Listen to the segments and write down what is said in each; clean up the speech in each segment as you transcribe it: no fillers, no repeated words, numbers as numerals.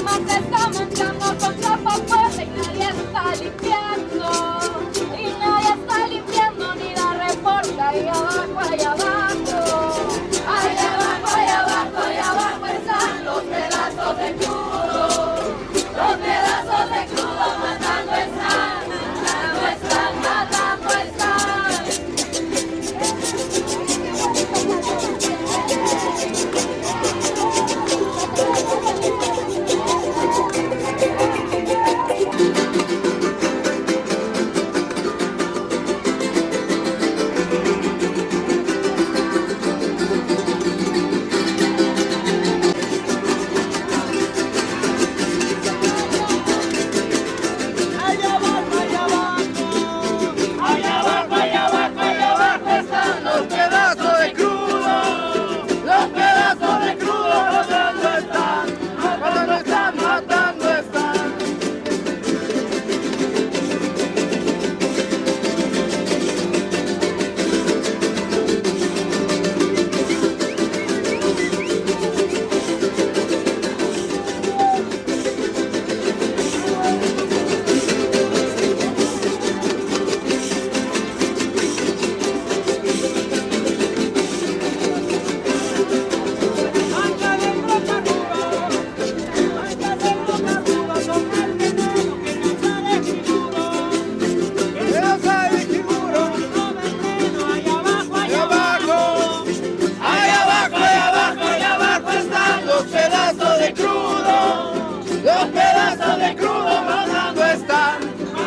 más se está manchando con chapa fuerte y nadie está limpiando. Y nadie está limpiando ni la reporta ahí abajo, allá abajo. Allá abajo están los pedazos de crudo. Los pedazos de crudo matando están, matando están, matando están.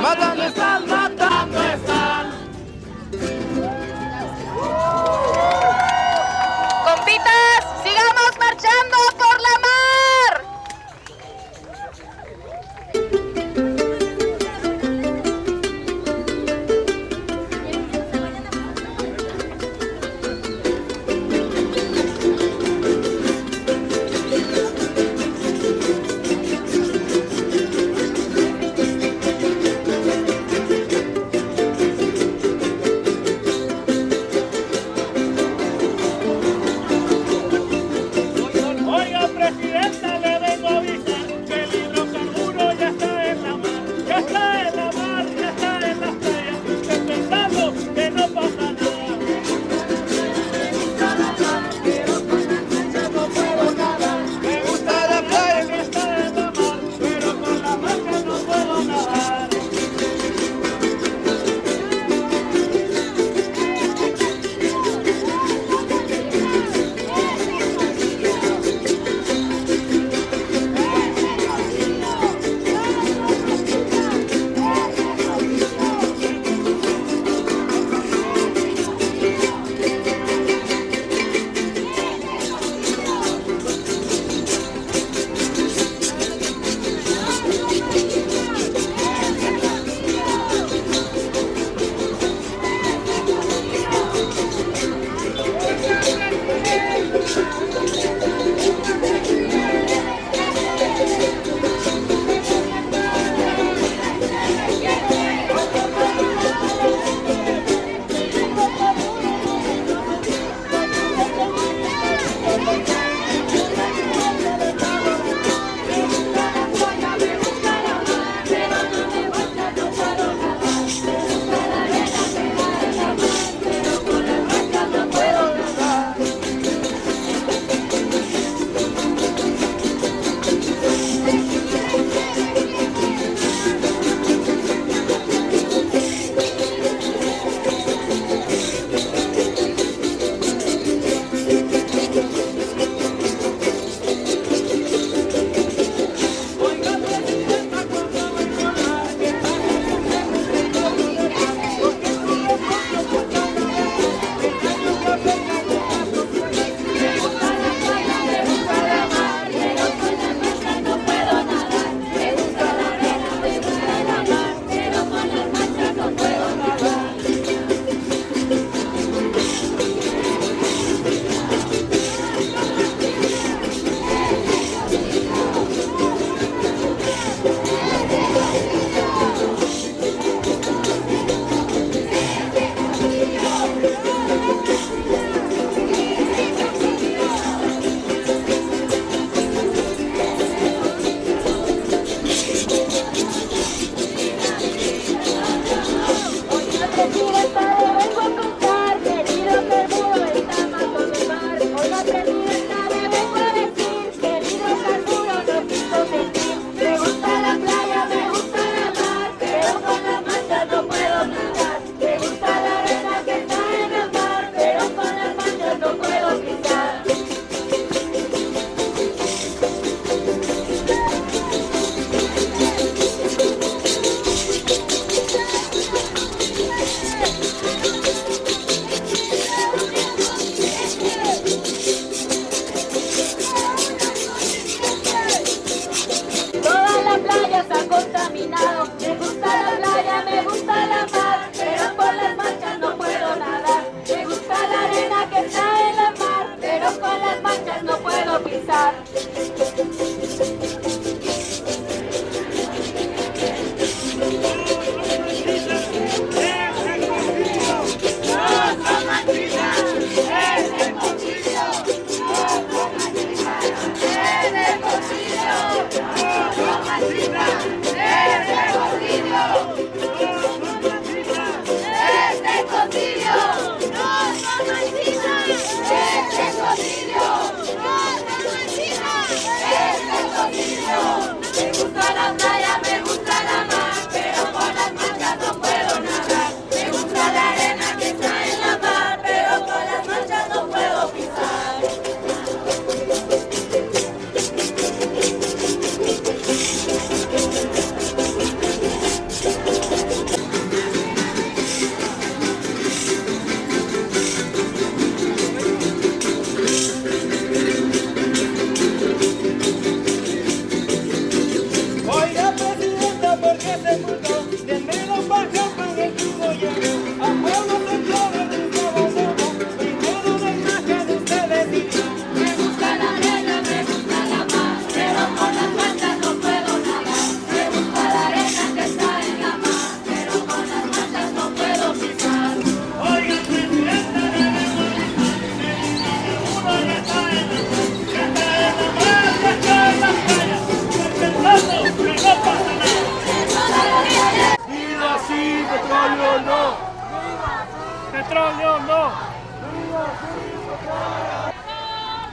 Matando están, matando están. Compitas, sigamos marchando por la mar.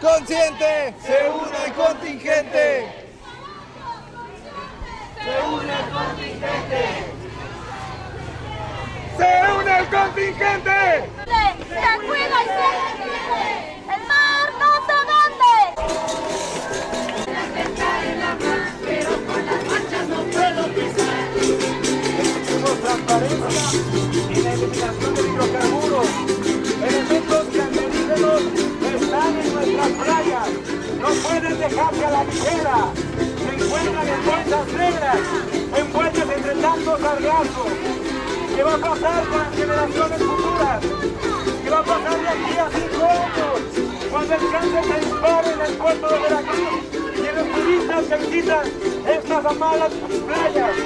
consciente, se une el contingente. Se une el contingente. Se une el contingente. ¡Se cuida y se defiende! ¡El mar no se vende! Pero con las marchas no puedo pisar. Exigimos transparencia y la eliminación de hidrocarburos. Elementos cancerígenos están en nuestras playas. No pueden dejarse a la ligera. Se encuentran en bolsas negras, envueltas entre tantos sargazos. ¿Qué va a pasar con las generaciones futuras? ¿Qué va a pasar de aquí a 5 años? Cuando el cáncer se dispare en el puerto de Veracruz y los turistas que visitan estas amadas playas.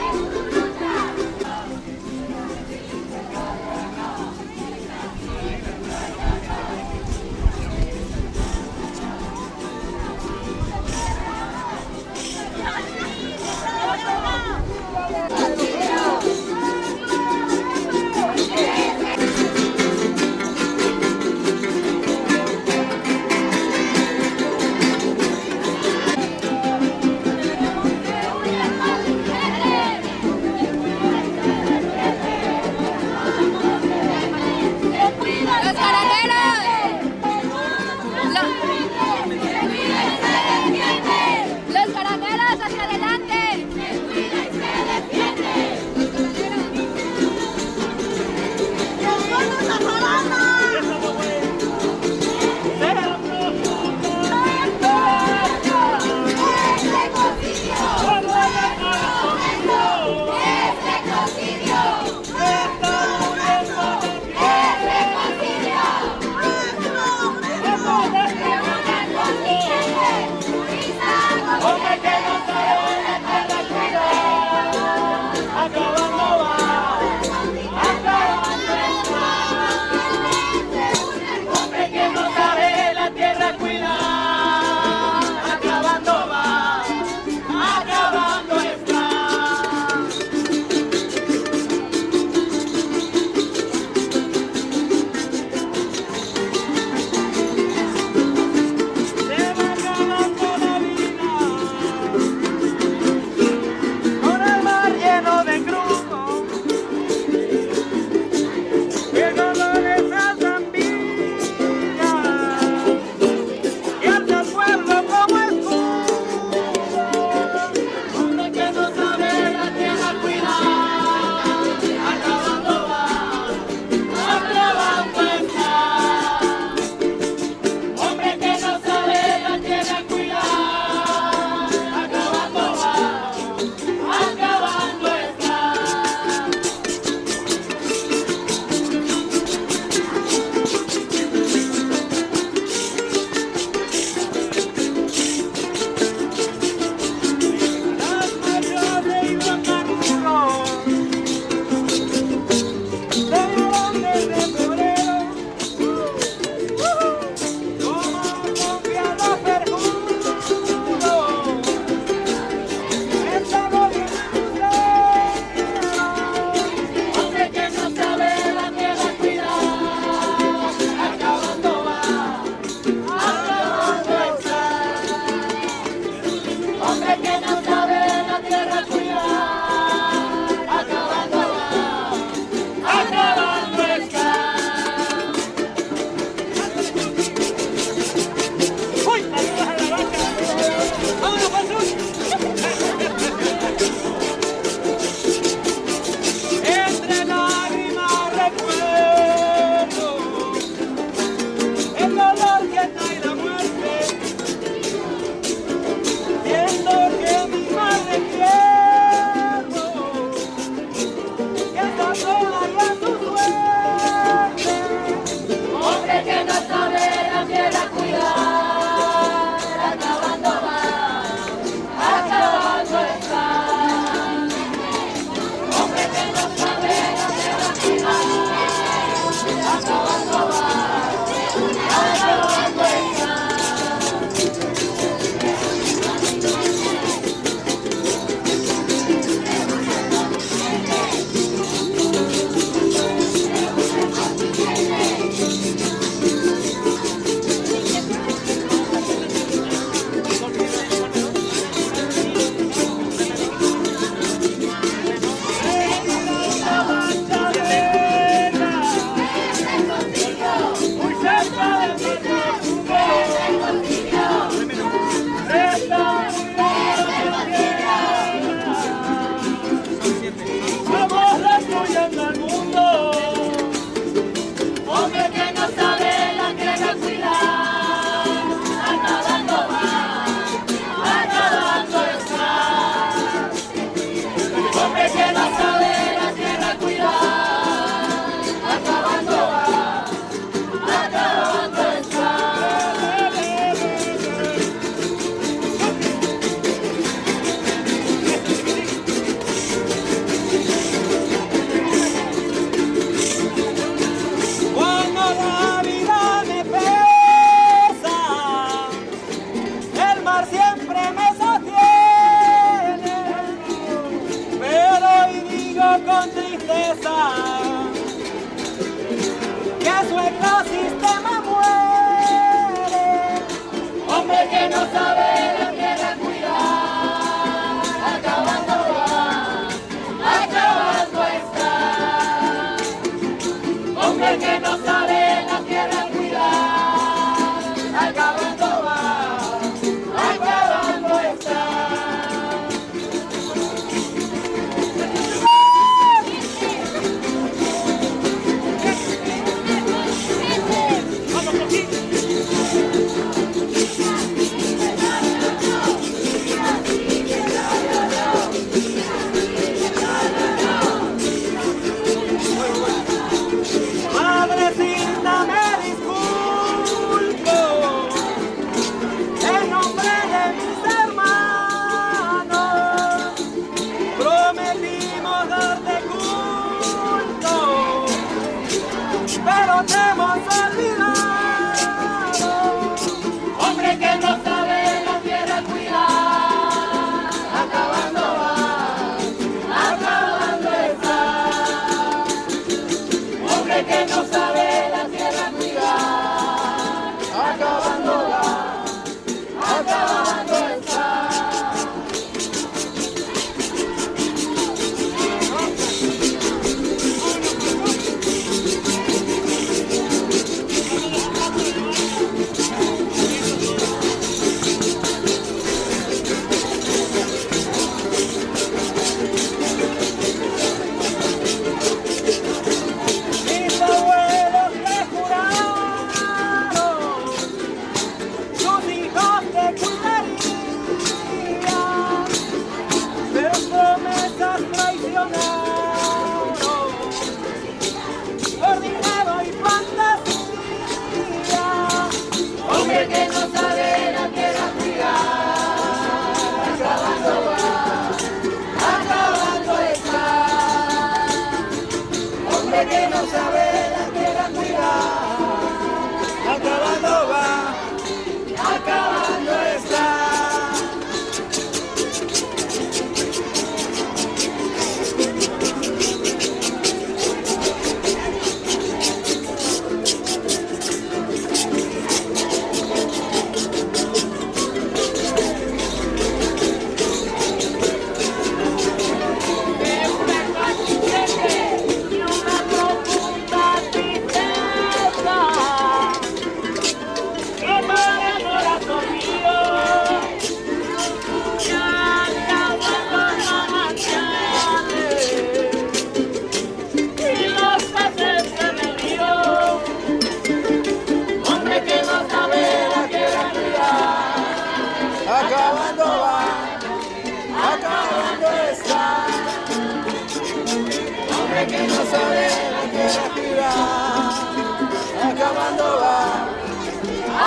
acabando va,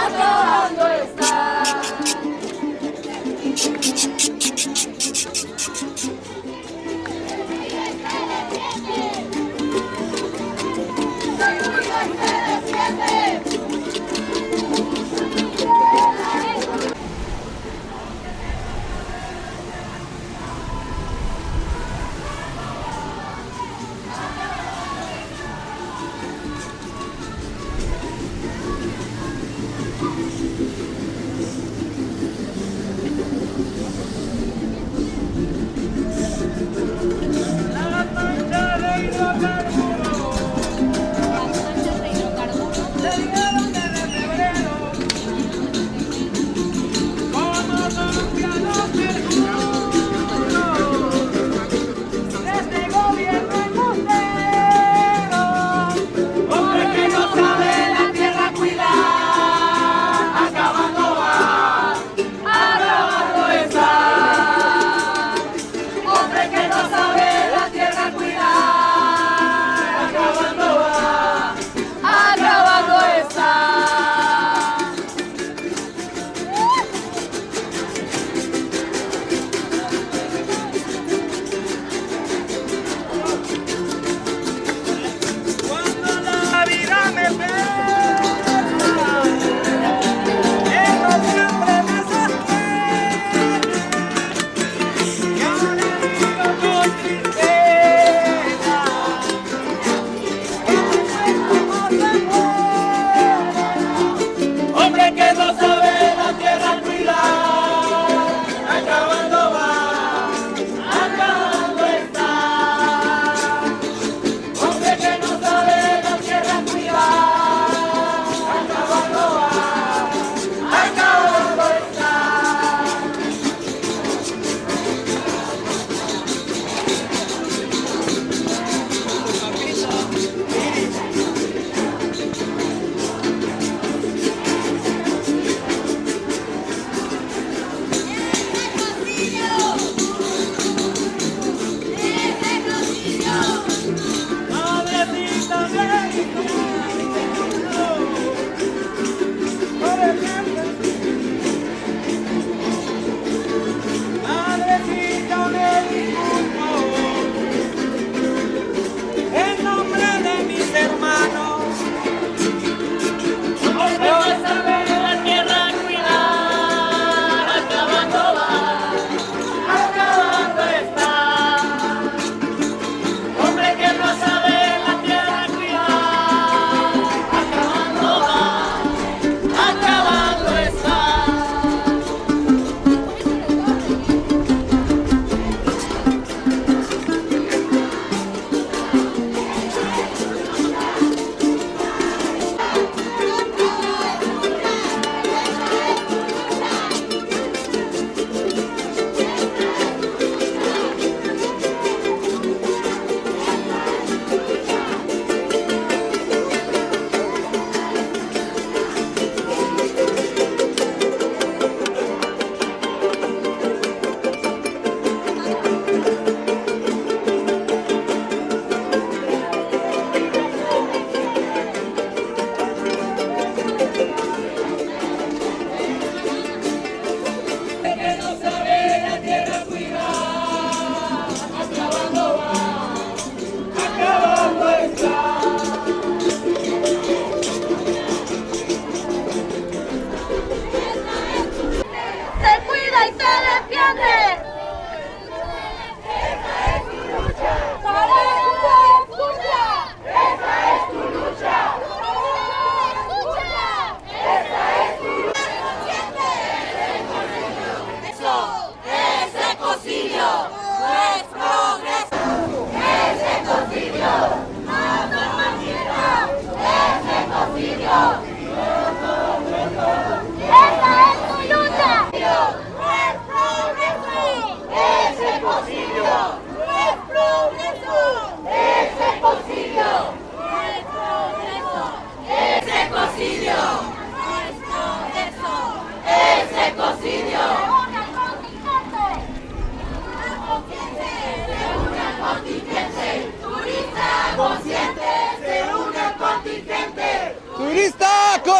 acabando está.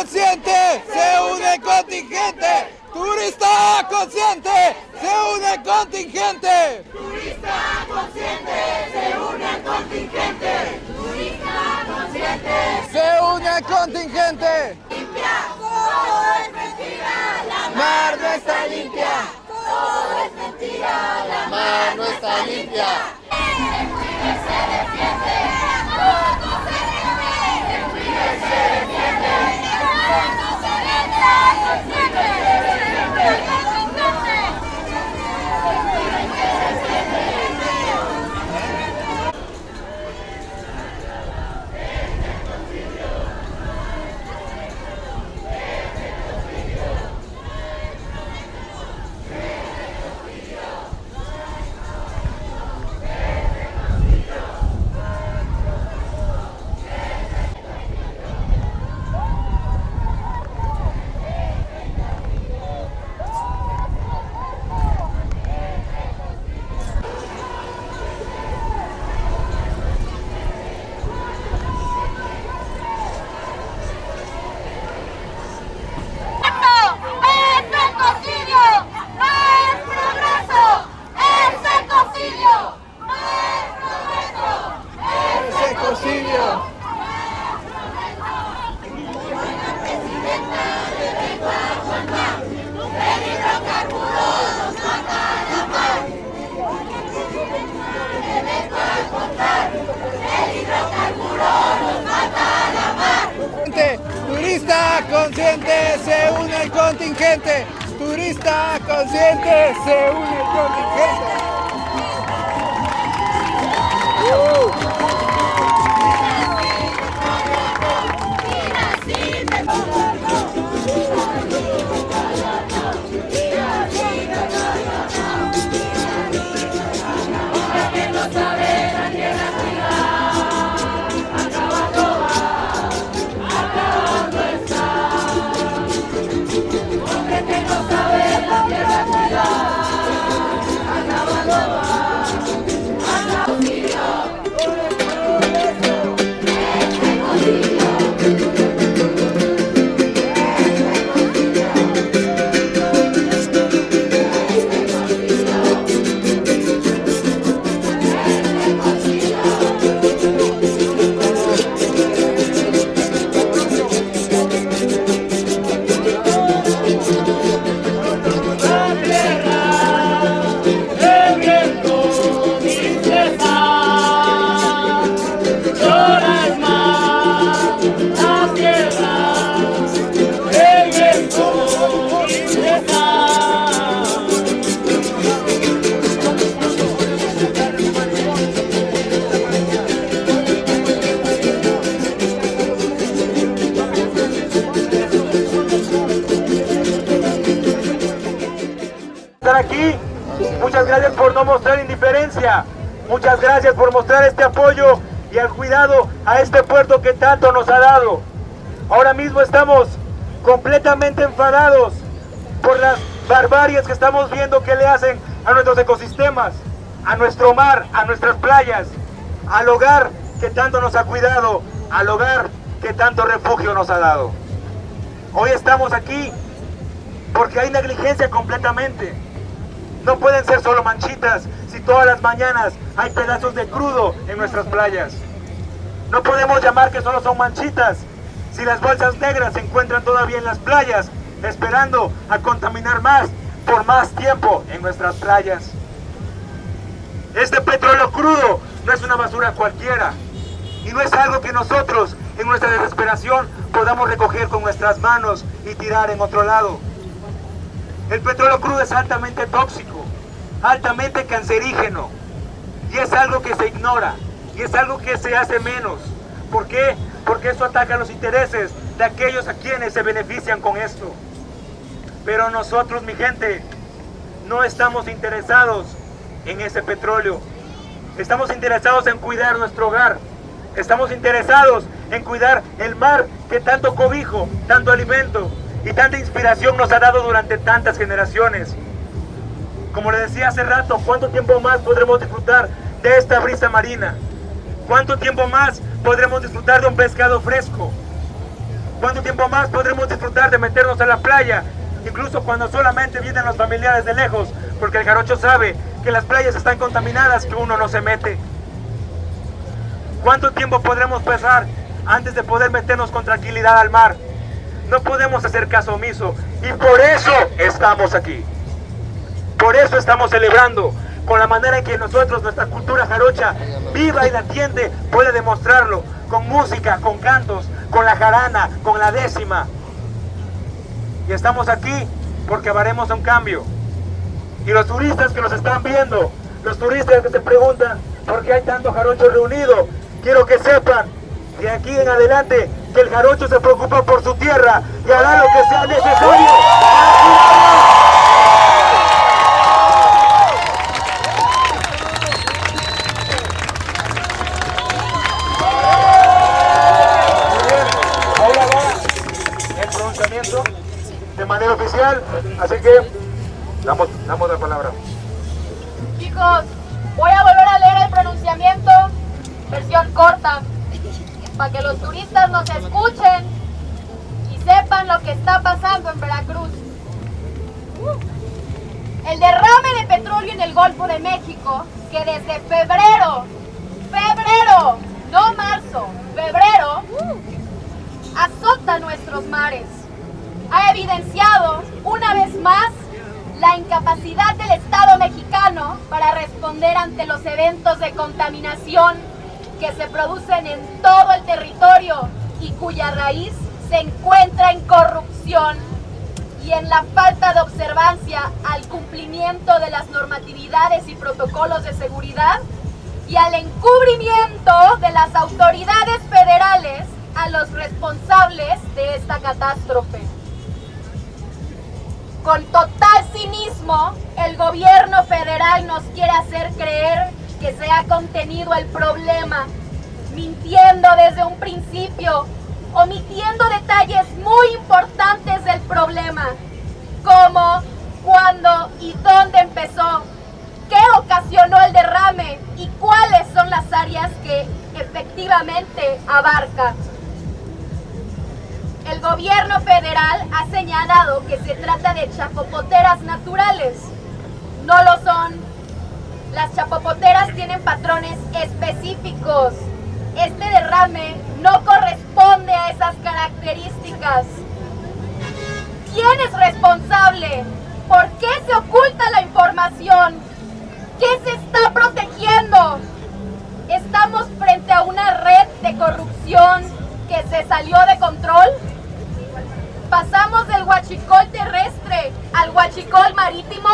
consciente, se une el contingente. Turista consciente, se une el contingente. Turista consciente, se une al contingente. Turista consciente, Se une el contingente. limpia. Todo es mentira, la Mar no está limpia. todo es mentira, la Mar no está limpia. Turista consciente, se une el contingente. Turista consciente, se une el contingente. Aquí, muchas gracias por no mostrar indiferencia, muchas gracias por mostrar este apoyo y el cuidado a este puerto que tanto nos ha dado. Ahora mismo estamos completamente enfadados por las barbaries que estamos viendo que le hacen a nuestros ecosistemas, a nuestro mar, a nuestras playas, al hogar que tanto nos ha cuidado, al hogar que tanto refugio nos ha dado. Hoy estamos aquí porque hay negligencia completamente. No pueden ser solo manchitas si todas las mañanas hay pedazos de crudo en nuestras playas. No podemos llamar que solo son manchitas si las bolsas negras se encuentran todavía en las playas, esperando a contaminar más por más tiempo en nuestras playas. Este petróleo crudo no es una basura cualquiera y no es algo que nosotros en nuestra desesperación podamos recoger con nuestras manos y tirar en otro lado. El petróleo crudo es altamente tóxico, altamente cancerígeno y es algo que se ignora y es algo que se hace menos. ¿Por qué? Porque eso ataca los intereses de aquellos a quienes se benefician con esto. Pero nosotros, mi gente, no estamos interesados en ese petróleo. Estamos interesados en cuidar nuestro hogar. Estamos interesados en cuidar el mar que tanto cobijo, tanto alimento y tanta inspiración nos ha dado durante tantas generaciones. Como le decía hace rato, ¿cuánto tiempo más podremos disfrutar de esta brisa marina? ¿Cuánto tiempo más podremos disfrutar de un pescado fresco? ¿Cuánto tiempo más podremos disfrutar de meternos en la playa? Incluso cuando solamente vienen los familiares de lejos, porque el jarocho sabe que las playas están contaminadas, que uno no se mete. ¿Cuánto tiempo podremos pasar antes de poder meternos con tranquilidad al mar? No podemos hacer caso omiso y por eso estamos aquí. Por eso estamos celebrando con la manera en que nosotros, nuestra cultura jarocha, viva y latiente, puede demostrarlo, con música, con cantos, con la jarana, con la décima. Y estamos aquí porque haremos un cambio. Y los turistas que nos están viendo, los turistas que se preguntan por qué hay tanto jarocho reunido, quiero que sepan de aquí en adelante que el jarocho se preocupa por su tierra y hará lo que sea necesario. Ahora va el pronunciamiento de manera oficial, así que damos la palabra. Chicos, voy a volver a leer el pronunciamiento, versión corta, para que los turistas nos escuchen y sepan lo que está pasando en Veracruz. El derrame de petróleo en el Golfo de México, que desde febrero, no marzo, febrero, azota nuestros mares, ha evidenciado una vez más la incapacidad del Estado mexicano para responder ante los eventos de contaminación que se producen en todo el territorio y cuya raíz se encuentra en corrupción y en la falta de observancia al cumplimiento de las normatividades y protocolos de seguridad y al encubrimiento de las autoridades federales a los responsables de esta catástrofe. Con total cinismo, el gobierno federal nos quiere hacer creer que se ha contenido el problema, mintiendo desde un principio, omitiendo detalles muy importantes del problema, como, cuándo y dónde empezó, qué ocasionó el derrame y cuáles son las áreas que efectivamente abarca. El gobierno federal ha señalado que se trata de chapopoteras naturales. No lo son. Las chapopoteras tienen patrones específicos. Este derrame no corresponde a esas características. ¿Quién es responsable? ¿Por qué se oculta la información? ¿Qué se está protegiendo? ¿Estamos frente a una red de corrupción que se salió de control? ¿Pasamos del huachicol terrestre al huachicol marítimo?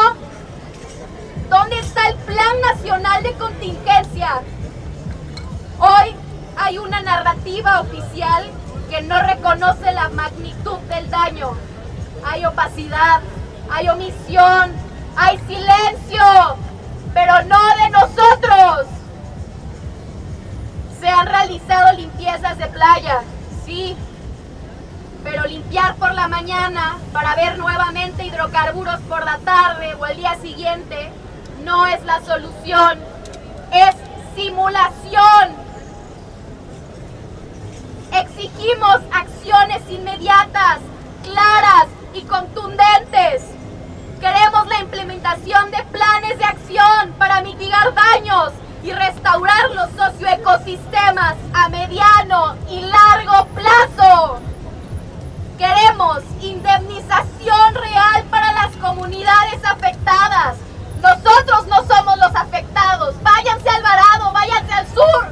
¿Dónde está el Plan Nacional de Contingencia? Hoy hay una narrativa oficial que no reconoce la magnitud del daño. Hay opacidad, hay omisión, hay silencio, pero no de nosotros. Se han realizado limpiezas de playa, sí, pero limpiar por la mañana para ver nuevamente hidrocarburos por la tarde o el día siguiente no es la solución, es simulación. Exigimos acciones inmediatas, claras y contundentes. Queremos la implementación de planes de acción para mitigar daños y restaurar los socioecosistemas a mediano y largo plazo. Queremos indemnización real para las comunidades afectadas. Nosotros no somos los afectados. Váyanse a Alvarado, váyanse al sur.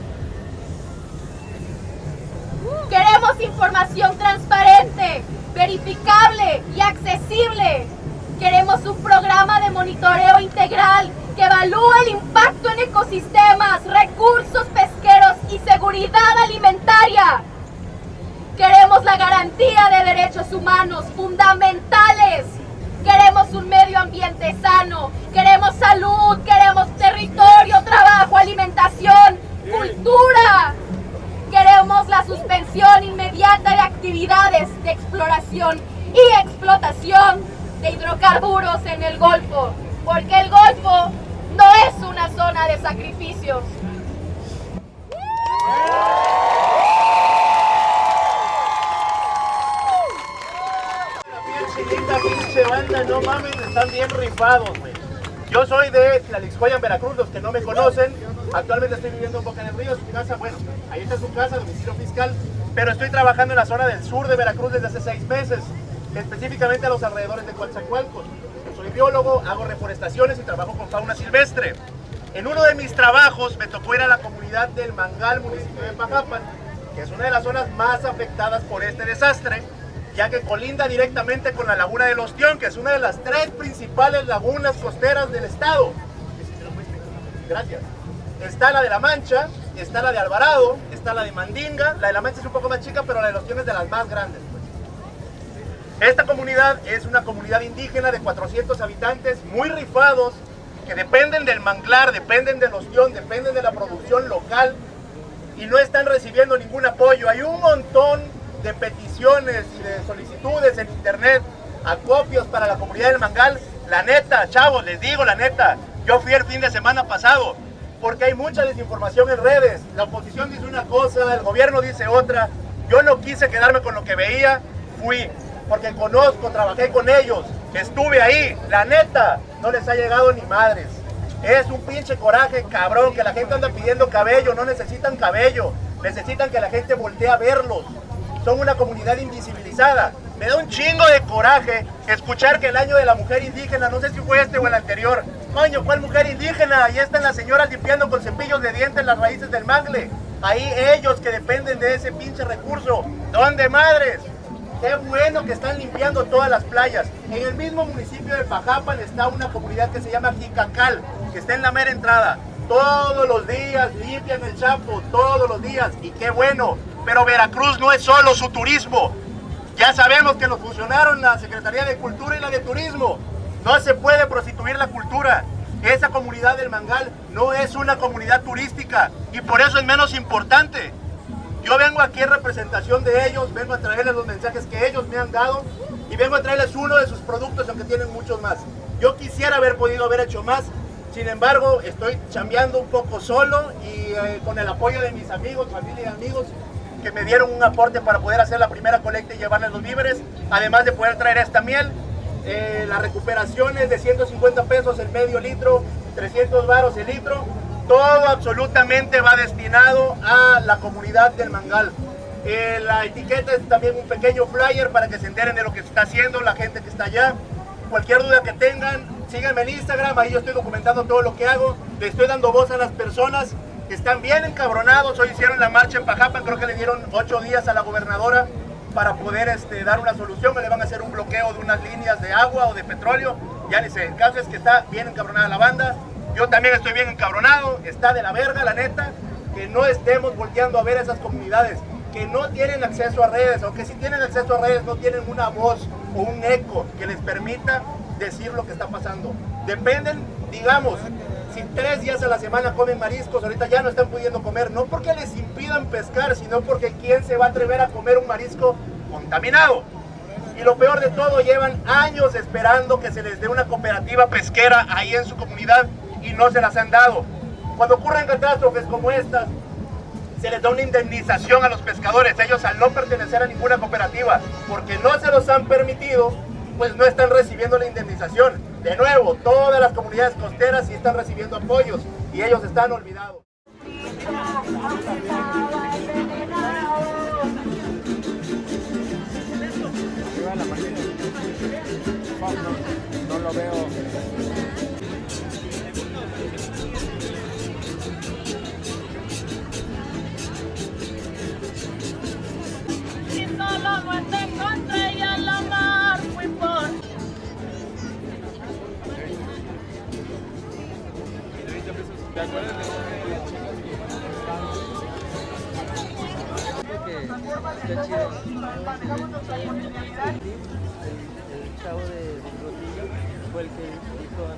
Queremos información transparente, verificable y accesible. Queremos un programa de monitoreo integral que evalúe el impacto en ecosistemas, recursos pesqueros y seguridad alimentaria. Queremos la garantía de derechos humanos fundamentales. Queremos un medio ambiente sano. Queremos salud, queremos territorio, trabajo, alimentación, cultura. Queremos la suspensión inmediata de actividades de exploración y explotación de hidrocarburos en el Golfo, porque el Golfo no es una zona de sacrificios. chinita, pinche banda, no mames, están bien rifados, güey. Yo soy de Tlalixcoya, en Veracruz, los que no me conocen. Actualmente estoy viviendo en Boca del Río, su casa, bueno, ahí está su casa, domicilio fiscal. Pero estoy trabajando en la zona del sur de Veracruz desde hace 6 meses, específicamente a los alrededores de Coatzacoalcos. Soy biólogo, hago reforestaciones y trabajo con fauna silvestre. En uno de mis trabajos me tocó ir a la comunidad del Mangal, municipio de Pajapan, que es una de las zonas más afectadas por este desastre, ya que colinda directamente con la laguna del Ostión, que es una de las 3 principales lagunas costeras del estado. Gracias. Está la de La Mancha, está la de Alvarado, está la de Mandinga. La de La Mancha es un poco más chica, pero la de Ostión es de las más grandes. Esta comunidad es una comunidad indígena de 400 habitantes, muy rifados, que dependen del manglar, dependen del ostión, dependen de la producción local y no están recibiendo ningún apoyo. Hay un montón de peticiones y de solicitudes en internet, acopios para la comunidad del Mangal. La neta, chavos, les digo la neta, yo fui el fin de semana pasado porque hay mucha desinformación en redes. La oposición dice una cosa, el gobierno dice otra. Yo no quise quedarme con lo que veía, fui porque conozco, trabajé con ellos, estuve ahí. La neta, no les ha llegado ni madres. Es un pinche coraje, cabrón, que la gente anda pidiendo cabello. No necesitan cabello, necesitan que la gente voltee a verlos. Son una comunidad invisibilizada. Me da un chingo de coraje escuchar que el año de la mujer indígena, no sé si fue este o el anterior. Coño, ¿cuál mujer indígena? Ahí están las señoras limpiando con cepillos de dientes las raíces del mangle. Ahí ellos que dependen de ese pinche recurso. ¿Dónde madres? Qué bueno que están limpiando todas las playas. En el mismo municipio de Pajapan está una comunidad que se llama Jicacal, que está en la mera entrada. Todos los días limpian el Chapo, todos los días, y qué bueno. Pero Veracruz no es solo su turismo. Ya sabemos que nos fusionaron la Secretaría de Cultura y la de Turismo. No se puede prostituir la cultura. Esa comunidad del Mangal no es una comunidad turística y por eso es menos importante. Yo vengo aquí en representación de ellos, vengo a traerles los mensajes que ellos me han dado y vengo a traerles uno de sus productos, aunque tienen muchos más. Yo quisiera haber podido haber hecho más, sin embargo, estoy chambeando un poco solo y con el apoyo de mis amigos, familia y amigos, que me dieron un aporte para poder hacer la primera colecta y llevarles los víveres, además de poder traer esta miel. La recuperación es de 150 pesos el medio litro, 300 varos el litro. Todo absolutamente va destinado a la comunidad del Mangal. La etiqueta es también un pequeño flyer para que se enteren de lo que se está haciendo la gente que está allá. Cualquier duda que tengan, síganme en Instagram, ahí yo estoy documentando todo lo que hago. Le estoy dando voz a las personas que están bien encabronados. Hoy hicieron la marcha en Pajapan, creo que le dieron 8 días a la gobernadora para poder dar una solución. Le van a hacer un bloqueo de unas líneas de agua o de petróleo, ya ni sé. El caso es que está bien encabronada la banda. Yo también estoy bien encabronado, está de la verga, la neta, que no estemos volteando a ver a esas comunidades que no tienen acceso a redes, o que si tienen acceso a redes no tienen una voz o un eco que les permita decir lo que está pasando. Dependen, digamos, si 3 días a la semana comen mariscos, ahorita ya no están pudiendo comer, no porque les impidan pescar, sino porque ¿quién se va a atrever a comer un marisco contaminado? Y lo peor de todo, llevan años esperando que se les dé una cooperativa pesquera ahí en su comunidad y no se las han dado. Cuando ocurren catástrofes como estas, se les da una indemnización a los pescadores. Ellos, al no pertenecer a ninguna cooperativa, porque no se los han permitido, pues no están recibiendo la indemnización. De nuevo, todas las comunidades costeras sí están recibiendo apoyos y ellos están olvidados. No lo veo. Solo no te encontré y a la mar fui por. ¿Te acuerdas de el chavo de Rotillo fue el que hizo a